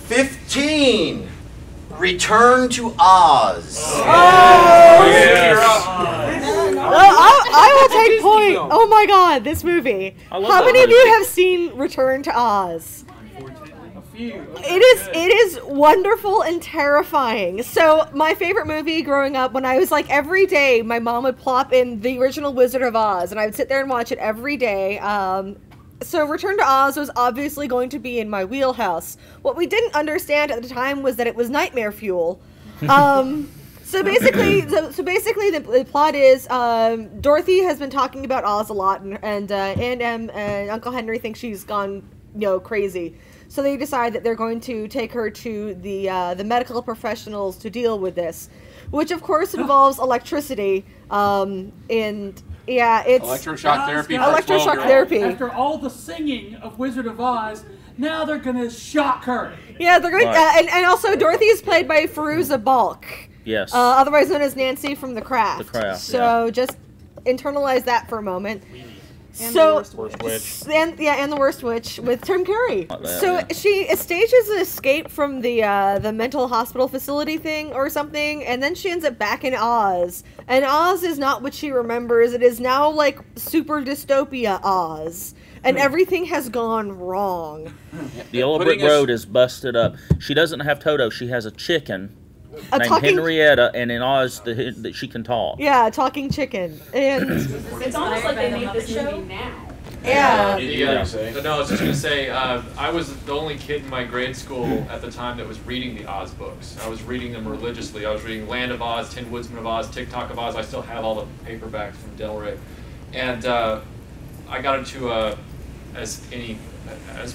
15. Return to Oz. Oh, yes. I will take point. Oh my god, this movie. How many of you have seen Return to Oz? It is wonderful and terrifying. So my favorite movie growing up, when I was like every day, my mom would plop in the original Wizard of Oz, and I would sit there and watch it every day. So Return to Oz was obviously going to be in my wheelhouse. What we didn't understand at the time was that it was nightmare fuel. So basically, the plot is Dorothy has been talking about Oz a lot, and Uncle Henry thinks she's gone, crazy. So they decide that they're going to take her to the medical professionals to deal with this, which of course involves electricity. Yeah, it's electroshock therapy. Electroshock therapy. After all the singing of Wizard of Oz, now they're gonna shock her. Yeah, they're going, and also Dorothy is played by Firuza Balk. Yes. Otherwise known as Nancy from The Craft. The Craft. So just internalize that for a moment. And so, the Worst Witch. And the Worst Witch with Tim Curry. So she stages an escape from the mental hospital facility thing or something, and then she ends up back in Oz. And Oz is not what she remembers. It is now like super dystopia Oz. And everything has gone wrong. The old brick road is busted up. She doesn't have Toto. She has a chicken named Henrietta, and in Oz, that she can talk. Yeah, talking chicken. And it's almost like they made this movie now. Yeah. No, I was just going to say, I was the only kid in my grade school at the time that was reading the Oz books. I was reading them religiously. I was reading Land of Oz, Tin Woodsman of Oz, TikTok of Oz. I still have all the paperbacks from Del Rey. And I got into as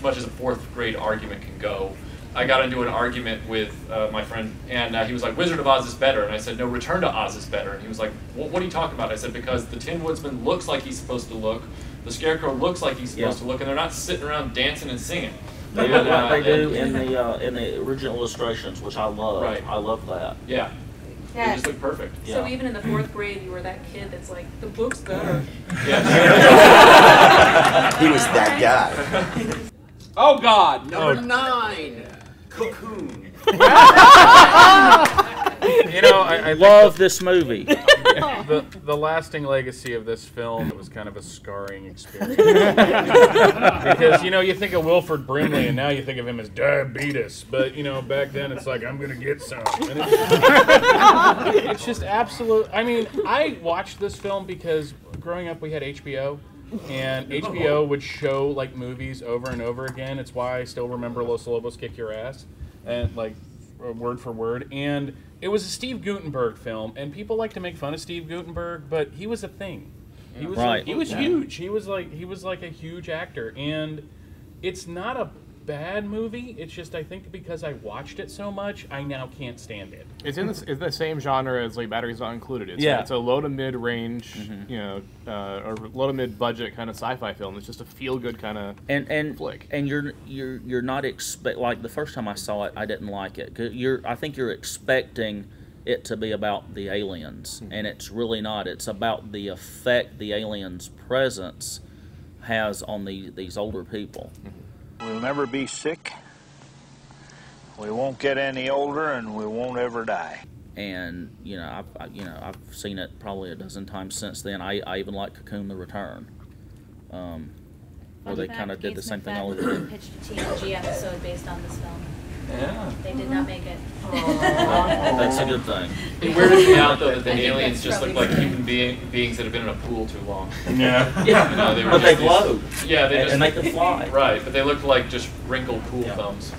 much as a fourth grade argument can go. I got into an argument with my friend, and he was like, Wizard of Oz is better. And I said, no, Return to Oz is better. And he was like, what are you talking about? I said, because the Tin Woodsman looks like he's supposed to look, the Scarecrow looks like he's supposed to look, and they're not sitting around dancing and singing. They look like they do in the original illustrations, which I love. Right. I love that. Yeah. Yeah. They just look perfect. Yeah. So even in the 4th grade, you were that kid that's like, the book's better. Yeah. He was that guy. Oh, God. Number 9. Cocoon. I love this movie. The lasting legacy of this film was kind of a scarring experience. Because, you think of Wilford Brimley, and now you think of him as diabetes. But, back then it's like, I'm going to get some. And it's just absolute. I mean, I watched this film because growing up we had HBO. And HBO would show like movies over and over again. It's why I still remember Los Lobos Kick Your Ass, and like word for word. And it was a Steve Guttenberg film, and people like to make fun of Steve Guttenberg, but he was a thing. He was he was huge. He was like a huge actor, and it's not a bad movie. It's just I think because I watched it so much, I now can't stand it. It's in the same genre as like Batteries Not Included. It's a low to mid range, or low to mid budget kind of sci-fi film. It's just a feel good kind of flick. And you're not like the first time I saw it, I didn't like it. 'Cause I think you're expecting it to be about the aliens, and it's really not. It's about the effect the aliens' presence has on these older people. We'll never be sick, we won't get any older, and we won't ever die. And I've seen it probably a dozen times since then. I even like Cocoon: The Return, where they kind of did the same thing all over again. Pitched a TNG episode based on this film. Yeah. They did not make it. That's a good thing. It weirded me out though that the aliens just look like human beings that have been in a pool too long. Yeah. But they glow. Yeah, and they can fly. Right, but they look like just wrinkled pool thumbs.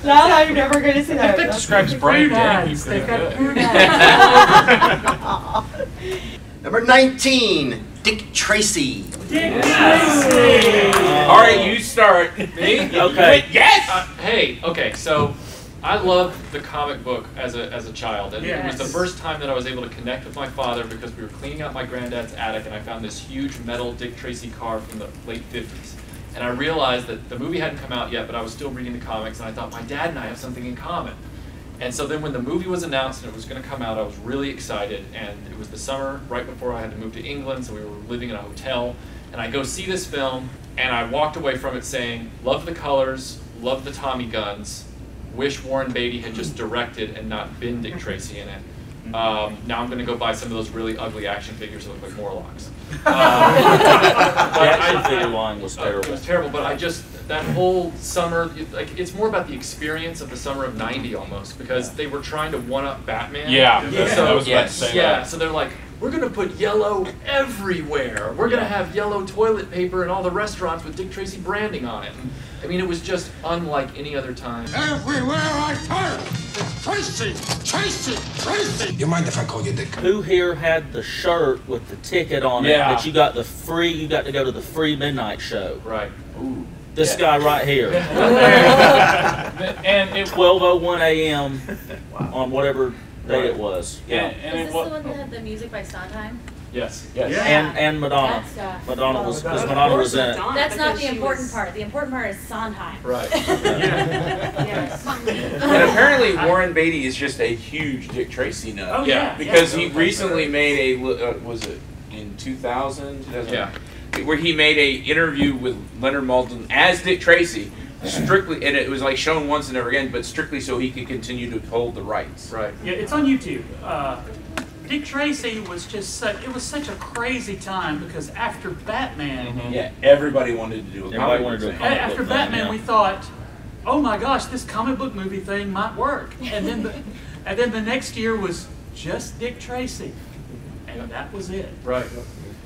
Now I'm never going to see that. That describes Brian Denny pretty good. Number 19. Dick Tracy. Dick Tracy. All right, you start. Me? Okay. Yes. Okay. So I loved the comic book as a child, and it was the first time that I was able to connect with my father because we were cleaning out my granddad's attic, and I found this huge metal Dick Tracy car from the late 50s. And I realized that the movie hadn't come out yet, but I was still reading the comics, and I thought my dad and I have something in common. And so then when the movie was announced and it was going to come out, I was really excited. And it was the summer right before I had to move to England, so we were living in a hotel. And I go see this film, and I walked away from it saying, love the colors, love the Tommy guns, wish Warren Beatty had just directed and not been Dick Tracy in it. Now I'm going to go buy some of those really ugly action figures that look like Morlocks. The action figure line was terrible. It was terrible, but I just, that whole summer, like, it's more about the experience of the summer of '90 almost, because they were trying to one-up Batman. Yeah, So, I was about to say that. So they're like, we're going to put yellow everywhere. We're going to have yellow toilet paper in all the restaurants with Dick Tracy branding on it. I mean, it was just unlike any other time. Everywhere I turn, it's Tracy, Tracy, Tracy. You mind if I call you Dick? Who here had the shirt with the ticket on it that you got you got to go to the free midnight show? Right. Ooh. This guy right here. And it 12:01 a.m. on whatever day it was. Yeah. Is this the one that had the music by Sondheim? Yes. And Madonna. Madonna was in it. That's not the important part. The important part is Sondheim. Right. Yes. And apparently Warren Beatty is just a huge Dick Tracy nut. Oh, yeah. Because he recently made a, was it in 2000? Yeah. Where he made a interview with Leonard Maltin as Dick Tracy, strictly, and it was like shown once and never again, but strictly so he could continue to hold the rights. Right. Yeah, it's on YouTube. Dick Tracy was just it was such a crazy time because after Batman, Yeah, everybody wanted to do a comic book thing. after Batman, we thought, oh my gosh, this comic book movie thing might work. And then the next year was just Dick Tracy, and that was it. Right.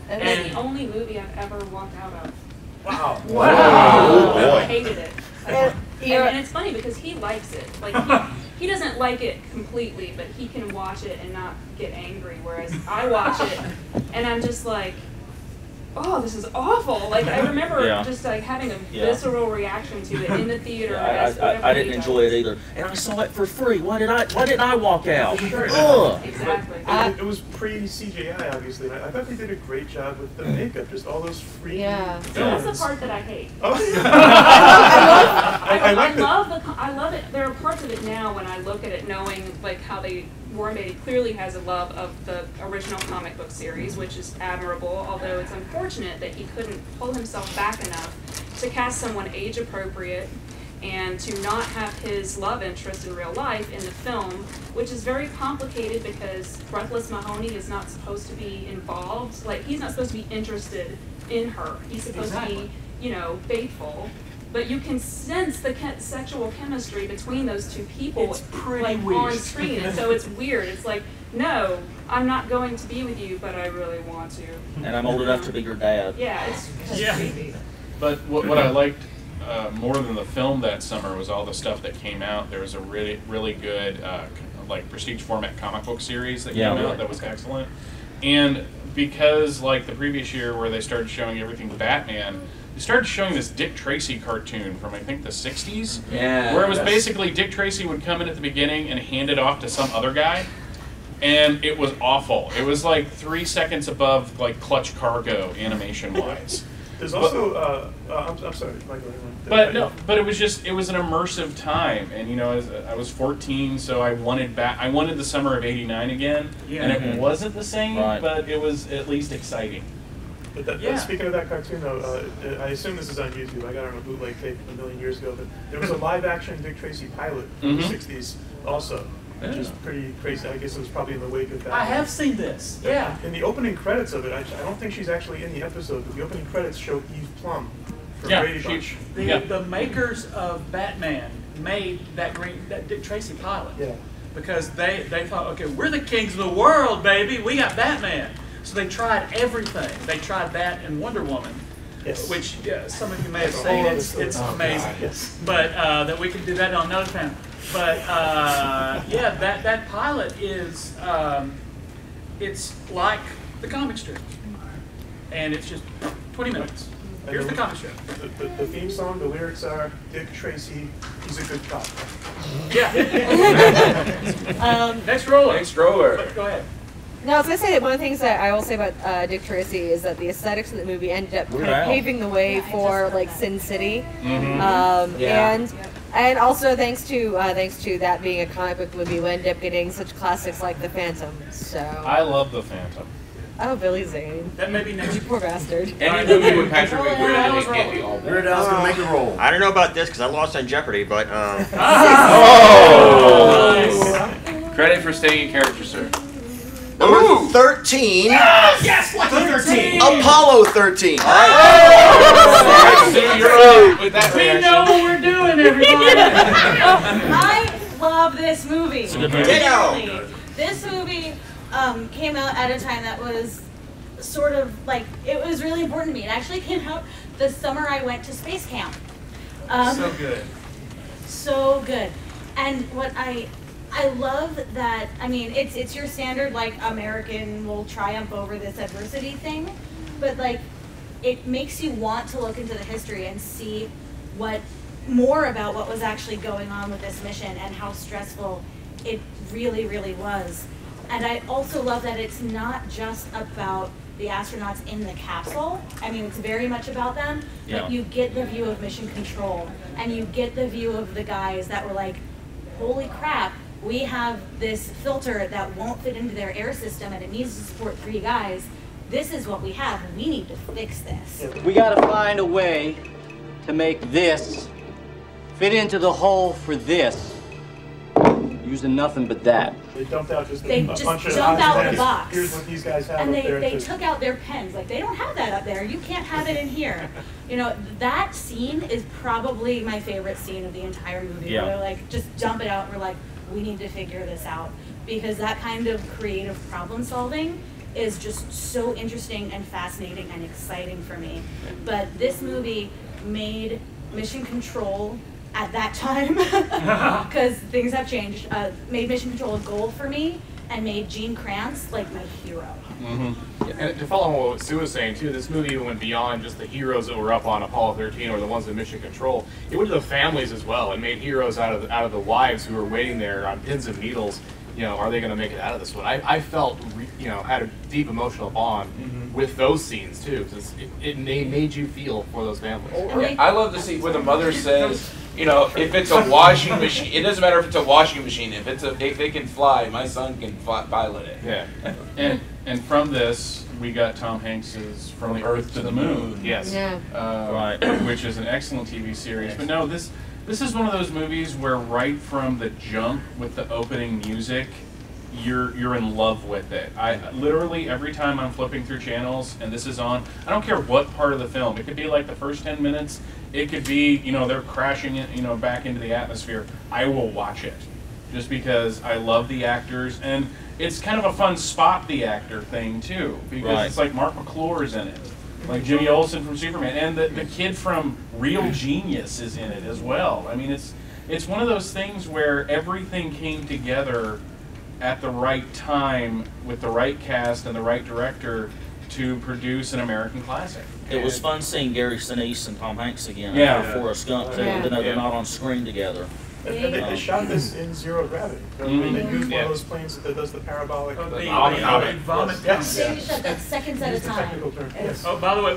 And it's the only movie I've ever walked out of. Wow. I hated it. And it's funny because he likes it. Like he doesn't like it completely, but he can watch it and not get angry. Whereas I watch it and I'm just like, oh, this is awful. Like I remember just like having a visceral reaction to it in the theater. I didn't enjoy it either, and I saw it for free. Why didn't I walk out? Exactly. It was pre-CGI, obviously. I thought they did a great job with the makeup, just all those free. That's the part that I hate. I love it. There are parts of it now when I look at it, knowing like how Warren Beatty clearly has a love of the original comic book series, which is admirable, although it's unfortunate that he couldn't pull himself back enough to cast someone age appropriate and to not have his love interest in real life in the film, which is very complicated because Breathless Mahoney is not supposed to be involved. Like, he's not supposed to be interested in her. He's supposed to be, faithful. But you can sense the sexual chemistry between those two people, It's pretty like weird. on screen, and so it's weird. It's like, no, I'm not going to be with you, but I really want to. And I'm old enough to be your dad. Yeah, it's creepy. But what I liked more than the film that summer was all the stuff that came out. There was a really, really good like prestige format comic book series that came out that was excellent. And because like the previous year where they started showing everything Batman, they started showing this Dick Tracy cartoon from I think the 60s. Yeah. Where it was basically Dick Tracy would come in at the beginning and hand it off to some other guy. And it was awful. It was like 3 seconds above like Clutch Cargo animation wise. There's also I'm sorry, Michael. But it was an immersive time, and I was 14, so I wanted the summer of '89 again, and it wasn't the same, but it was at least exciting. But speaking of that cartoon, though, I assume this is on YouTube. I got it on a bootleg tape a million years ago, but there was a live-action Dick Tracy pilot from the '60s also, which is pretty crazy. I guess it was probably in the wake of that. I have seen this. Yeah. In the opening credits of it, I don't think she's actually in the episode, but the opening credits show Eve Plum from Brady Bunch. The makers of Batman made that Dick Tracy pilot. Yeah. Because they thought, okay, we're the kings of the world, baby. We got Batman. So they tried everything. They tried that and Wonder Woman. Yes. Which some of you may have seen. It's amazing. Yes. But that we can do that on another panel. But that pilot is it's like the comic strip, and it's just 20 minutes. Here's the comic strip. The theme song, the lyrics are Dick Tracy, he's a good cop. Yeah. Next roller. Next roller. Go ahead. No, I was going to say that one of the things that I will say about Dick Tracy is that the aesthetics of the movie ended up kind of paving the way for like Sin City. And And also thanks to that being a comic book movie, we end up getting such classics like The Phantom. So I love The Phantom. Oh, Billy Zane. That may be next. You poor bastard. Any movie with Patrick McGowan it can't be all bad. Weird Al's gonna make a roll. I don't know about this because I lost on Jeopardy, but Oh! Credit for staying in character, sir. Number 13. Yes, lucky 13. Apollo 13. All right. You're up with that We reaction. know what we're doing, everybody. I love this movie. It's a good movie. Really. This movie came out at a time that was sort of like, it was really important to me. It actually came out the summer I went to space camp. So good. So good. And what I love that, I mean, it's your standard, like, American will triumph over this adversity thing, but, like, it makes you want to look into the history and see more about what was actually going on with this mission and how stressful it really, really was. And I also love that it's not just about the astronauts in the capsule. I mean, it's very much about them, but you get the view of mission control, and you get the view of the guys that were like, holy crap, we have this filter that won't fit into their air system and it needs to support 3 guys. This is what we have, and we need to fix this. We gotta find a way to make this fit into the hole for this. Using nothing but that. They dumped out just They a just bunch of jump out odds the and box. Here's what these guys have And up there. they took out their pens. Like, they don't have that up there. You can't have it in here. You know, that scene is probably my favorite scene of the entire movie. Yeah. Where they're like, just dump it out and we're like, we need to figure this out. Because that kind of creative problem solving is just so interesting and fascinating and exciting for me. But this movie made Mission Control at that time, because things have changed, made Mission Control a goal for me and made Gene Kranz like my hero. And to follow on what Sue was saying too, this movie even went beyond just the heroes that were up on Apollo 13 or the ones in Mission Control. It went to the families as well and made heroes out of the wives who were waiting there on pins and needles. You know, are they going to make it out of this one? I felt, had a deep emotional bond with those scenes too, because it made you feel for those families. I love to see where the mother says, if it's a washing machine, it doesn't matter if it's a washing machine. If it can fly, my son can pilot it. Yeah. And from this, we got Tom Hanks's From the Earth to the Moon. Yes. Yeah. Right. Which is an excellent TV series. Yes. But no, this is one of those movies where right from the jump with the opening music, you're in love with it. I literally, every time I'm flipping through channels and this is on, I don't care what part of the film. It could be like the first 10 minutes. It could be, they're crashing it, back into the atmosphere. I will watch it just because I love the actors, and it's kind of a fun spot the actor thing too, because it's like Mark McClure's in it, like Jimmy Olsen from Superman, and the kid from Real Genius is in it as well. I mean, it's one of those things where everything came together at the right time with the right cast and the right director to produce an American classic. It was fun seeing Gary Sinise and Tom Hanks again. Yeah. Forrest Gump, even though they're not on screen together. And they shot this in zero gravity. They used one of those planes that does the parabolic. The vomit. Yes. They shot that seconds at a time. Yes. Oh, by the way,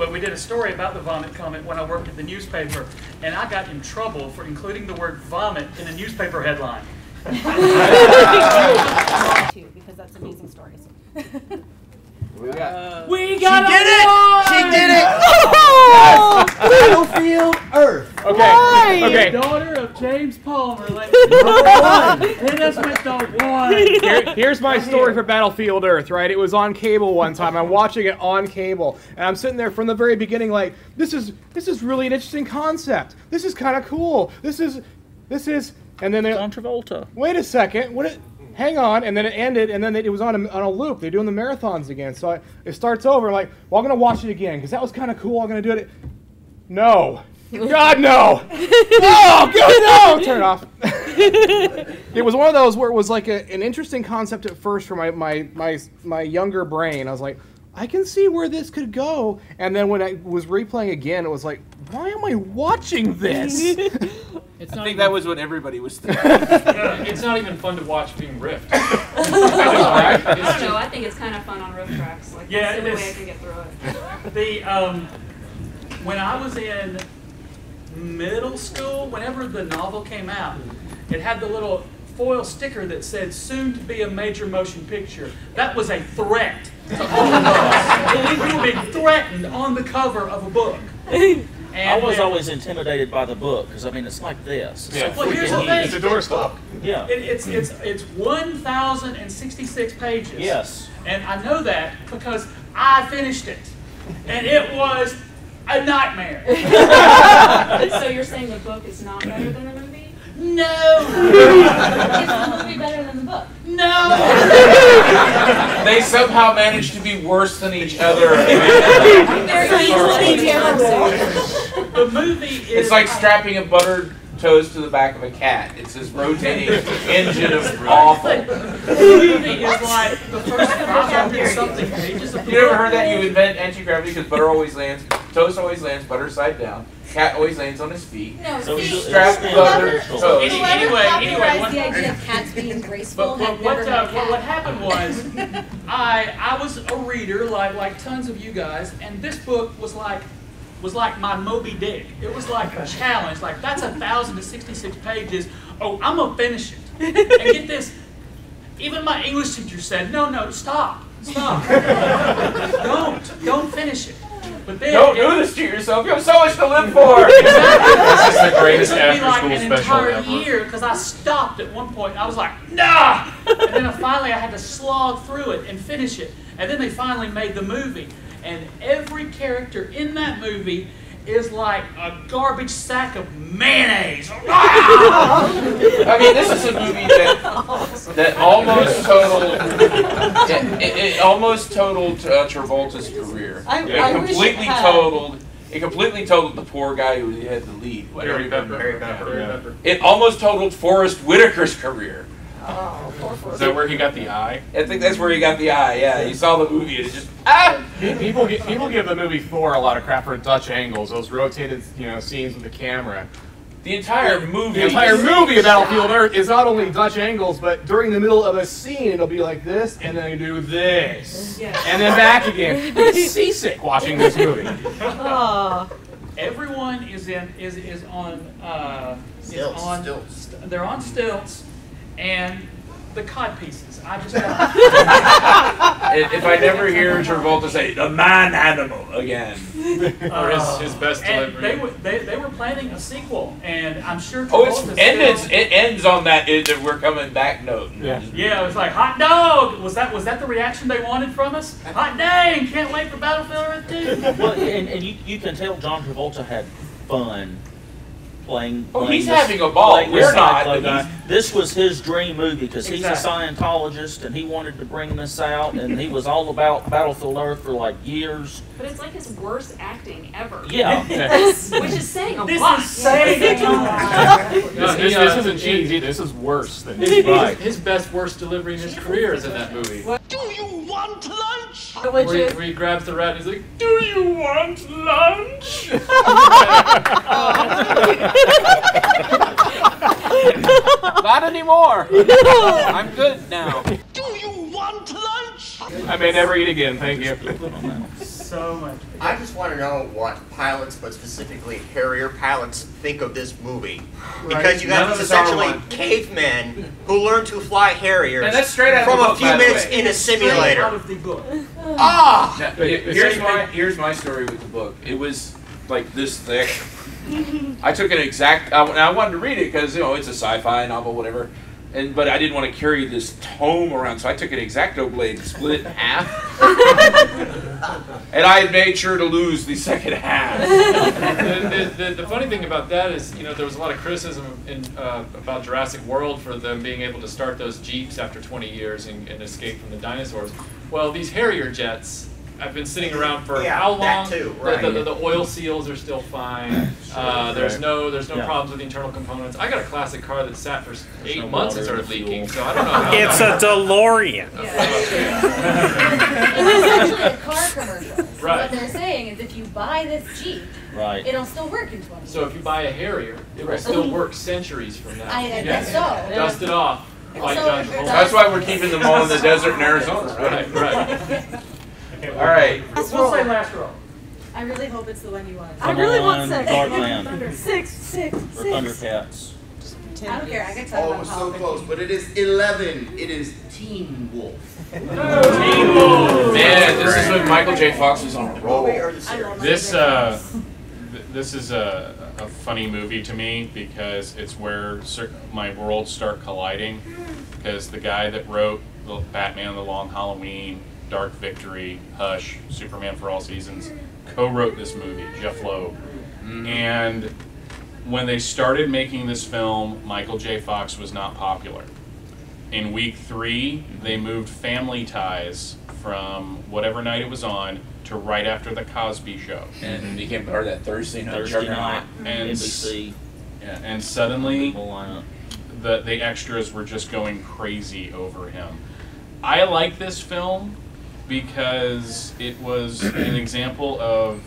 we did a story about the vomit comet when I worked at the newspaper, and I got in trouble for including the word vomit in a newspaper headline. Because that's amazing stories. We got We got She did it! Battlefield Earth. Okay. Daughter of James Palmer. Like, hit us with the one. Here's my story for Battlefield Earth, right? It was on cable one time. I'm watching it on cable, and I'm sitting there from the very beginning like, this is really an interesting concept. This is kind of cool. This is, and then John Travolta. Wait a second. Hang on, and then it ended, and then it was on a loop. They're doing the marathons again, so it starts over. Like, well, I'm gonna watch it again because that was kind of cool. I'm gonna do it. No, God no, no, God no, turn it off. It was one of those where it was like an interesting concept at first for my younger brain. I was like, I can see where this could go, and then when I was replaying again, it was like, why am I watching this? I think that was what everybody was thinking. It's not even fun to watch being riffed. I don't know. I think it's kind of fun on riff tracks. Like, Yeah, that's the it only way I is. can get through it. When I was in middle school, whenever the novel came out, it had the little foil sticker that said "soon to be a major motion picture." That was a threat to all of us. We were being threatened on the cover of a book. And I was always intimidated by the book because I mean it's like this. It's Well, here's the thing. It's a doorstop. Yeah. It's 1,066 pages. Yes. And I know that because I finished it, and it was a nightmare. So you're saying the book is not better than the movie? No. Is the movie better than the book? No. They somehow managed to be worse than each other. The movie is. It's like strapping a buttered toast to the back of a cat. It's this rotating engine of awful. The movie is like the first 500-something pages of the You ever book. heard that? You invent anti-gravity because butter always lands, toast always lands, butter side down. Cat always lands on his feet. No, So see, Strap buttered toast. Anyway, popularized the idea of cats being graceful. But had never met a cat. what happened was, I was a reader like tons of you guys, and this book was like my Moby Dick. It was like a challenge. Like that's 1,066 pages. Oh, I'm gonna finish it. And get this. Even my English teacher said, no, stop. Don't finish it. But then Don't do this to yourself. You have so much to live for. Exactly. This is the greatest It took me like after-school an special entire ever. year because I stopped at one point. I was like, nah! And then finally I had to slog through it and finish it. And then they finally made the movie. And every character in that movie is like a garbage sack of mayonnaise. I mean, this is a movie that almost totaled. It almost totaled Travolta's career. It completely totaled the poor guy who had the lead. Harry Pepper. It almost totaled Forrest Whitaker's career. Is that where he got the eye? I think that's where he got the eye. Yeah, you saw the movie and it just People give the movie Thor a lot of crap for Dutch angles, those rotated scenes with the camera. The entire movie. The entire movie of Battlefield Earth is not only Dutch angles, but during the middle of a scene, it'll be like this, and then you do this, and then back again. You get seasick watching this movie. Everyone is on Stilts. They're on stilts, and the cod pieces. I just If I never hear Travolta say "the man animal" again, Or his best and delivery. they were planning a sequel, and I'm sure. oh, Travolta it ends on that "we're coming back" note. Yeah. Yeah, it was like hot dog. Was that the reaction they wanted from us? Hot dang! Can't wait for Battlefield Earth 2. Well, and you can tell John Travolta had fun playing. Oh, playing he's this- having a ball. playing this We're not, Cyclo but guy. This was his dream movie because he's a Exactly. Scientologist and he wanted to bring this out, and he was all about Battlefield Earth for like years. But it's like his worst acting ever. Yeah. Which is saying a This lot. is saying a lot. This isn't cheesy. This is worse than Right. His best worst delivery in his career is in that movie. Do you want lunch? Where he grabs the rat and he's like, "Do you want lunch?" Not anymore. I'm good now. Do you want lunch? I may never eat again. Thank you. So much. I just want to know what pilots, but specifically Harrier pilots, think of this movie. Because you None got of these us are essentially one. cavemen who learn to fly Harriers And that's straight out of from the a book, few by the minutes way. in a Straight simulator. out of the book. Ah! Now, here's my story with the book. It was like this thick. I took an exact. I wanted to read it because it's a sci-fi novel, whatever. But I didn't want to carry this tome around, so I took an X-Acto blade and split it in half. And I had made sure to lose the second half. The funny thing about that is, there was a lot of criticism about Jurassic World for them being able to start those Jeeps after 20 years and escape from the dinosaurs. Well, these Harrier jets have been sitting around for how long? that too, right. The oil seals are still fine. There's no problems with the internal components. I got a classic car that sat for 8 months and started leaking, so I don't know how. It's a DeLorean. It was actually a car commercial. So Right. what they're saying is if you buy this Jeep, Right. it'll still work in 20 years. So if you buy a Harrier, it will still work centuries from now. I guess so. Dust it off. Like So- John Travolta. That's why we're keeping them all in the desert in Arizona, right? Right. All right. We'll say last roll. I really hope it's the one you want. I really want 6. Darkland. 6. Or Thundercats. I don't care. I can talk Oh, it about was so politics. close, but it is 11. It is Teen Wolf. Man, this is when Michael J. Fox was on a roll. This is a funny movie to me because it's where my worlds start colliding. Because the guy that wrote the Batman: The Long Halloween, Dark Victory, Hush, Superman for All Seasons, co-wrote this movie, Jeff Loeb. And when they started making this film, Michael J. Fox was not popular. In week 3, they moved Family Ties from whatever night it was on to right after the Cosby Show. And it became part of that Thursday night. And NBC. Yeah, and suddenly the extras were just going crazy over him. I like this film because it was an example of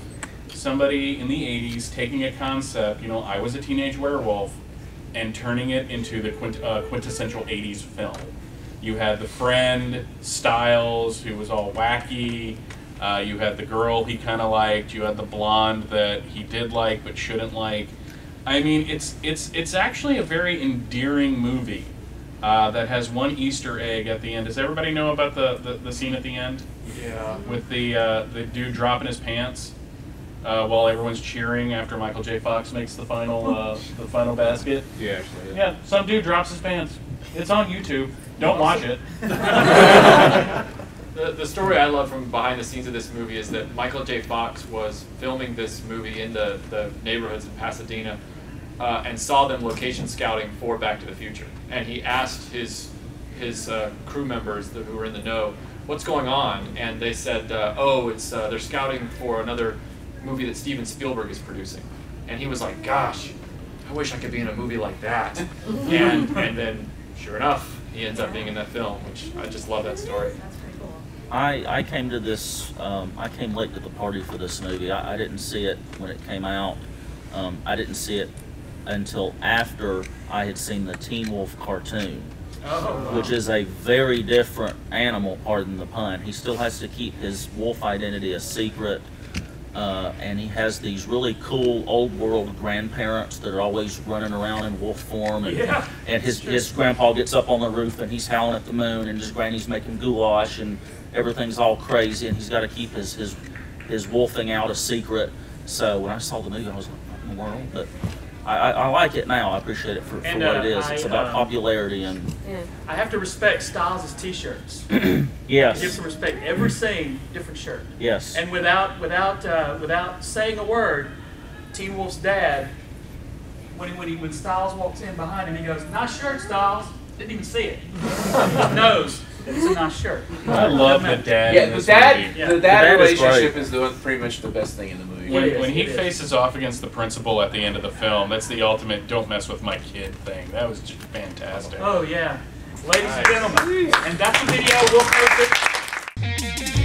somebody in the 80s taking a concept, I was a teenage werewolf, and turning it into the quintessential 80s film. You had the friend, Styles, who was all wacky. You had the girl he kind of liked. You had the blonde that he did like but shouldn't like. I mean, it's actually a very endearing movie that has one Easter egg at the end. Does everybody know about the scene at the end? Yeah. With the dude dropping his pants while everyone's cheering after Michael J. Fox makes the final basket. Yeah, actually. Yeah, some dude drops his pants. It's on YouTube. Don't watch it. The story I love from behind the scenes of this movie is that Michael J. Fox was filming this movie in the neighborhoods in Pasadena and saw them location scouting for Back to the Future. And he asked his crew members who were in the know, what's going on? And they said, they're scouting for another movie that Steven Spielberg is producing. And he was like, gosh, I wish I could be in a movie like that. and then, sure enough, he ends up being in that film, which I just love that story. I came to this, I came late to the party for this movie. I didn't see it when it came out. I didn't see it until after I had seen the Teen Wolf cartoon, which is a very different animal, pardon the pun. He still has to keep his wolf identity a secret, and he has these really cool old world grandparents that are always running around in wolf form, and his grandpa gets up on the roof and he's howling at the moon, and his granny's making goulash, and everything's all crazy, and he's got to keep his wolfing out a secret. So when I saw the movie, I was like, what in the world? But I like it now. I appreciate it for what it is. It's about popularity and. I have to respect Styles' t-shirts. Yes. Give some respect. Every scene, different shirt. Yes. And without saying a word, Teen Wolf's dad, when Styles walks in behind him, he goes, "Nice shirt, Styles." Didn't even see it. Knows it's a nice shirt. I love the dad. Yeah, in the this dad. movie. The dad relationship is pretty much the best thing in the movie. When he faces off against the principal at the end of the film, that's the ultimate "don't mess with my kid" thing. That was just fantastic. Oh yeah, ladies and gentlemen, and that's the video. We'll post it.